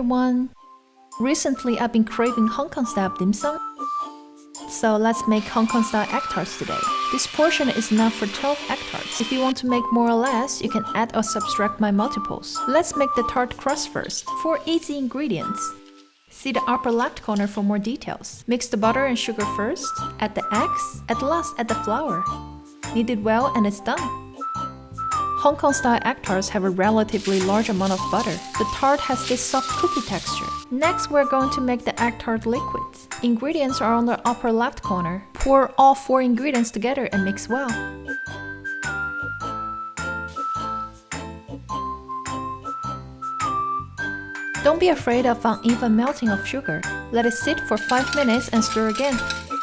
everyone! Recently I've been craving Hong Kong style dim sum. So let's make Hong Kong style egg tarts today. This portion is enough for 12 egg tarts. If you want to make more or less, you can add or subtract my multiples. Let's make the tart crust first. 4 easy ingredients. See the upper left corner for more details. Mix the butter and sugar first, add the eggs, at last add the flour. Knead it well and it's done. Hong Kong style egg tarts have a relatively large amount of butter. The tart has this soft cookie texture. Next, we're going to make the egg tart liquid. Ingredients are on the upper left corner. Pour all 4 ingredients together and mix well. Don't be afraid of uneven melting of sugar. Let it sit for 5 minutes and stir again.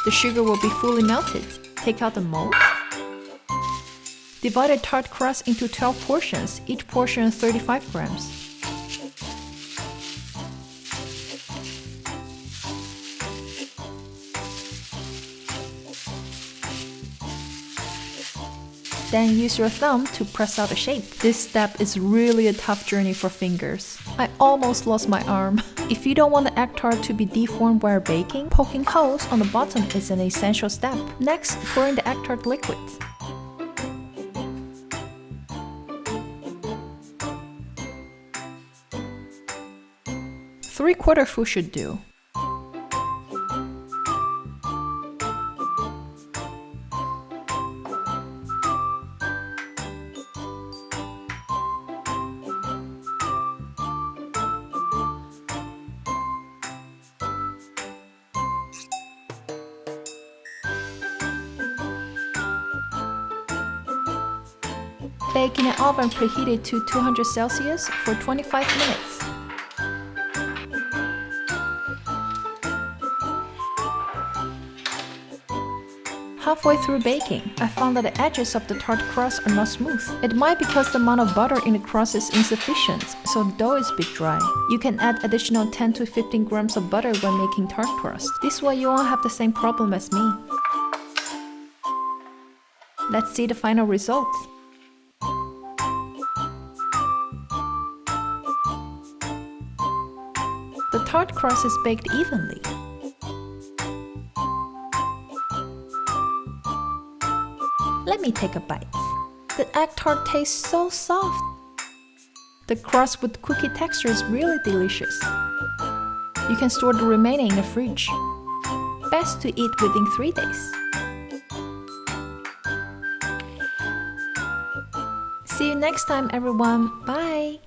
The sugar will be fully melted. Take out the mold. Divide the tart crust into 12 portions, each portion 35 grams. Then use your thumb to press out the shape. This step is really a tough journey for fingers. I almost lost my arm. If you don't want the egg tart to be deformed while baking, poking holes on the bottom is an essential step. Next, pour in the egg tart liquid. Three-quarter full should do. Bake in an oven preheated to 200 Celsius for 25 minutes. Halfway through baking, I found that the edges of the tart crust are not smooth. It might be because the amount of butter in the crust is insufficient, so the dough is a bit dry. You can add additional 10 to 15 grams of butter when making tart crust. This way you won't have the same problem as me. Let's see the final result. The tart crust is baked evenly. Let me take a bite. The egg tart tastes so soft. The crust with cookie texture is really delicious. You can store the remaining in the fridge. Best to eat within 3 days. See you next time, everyone. Bye!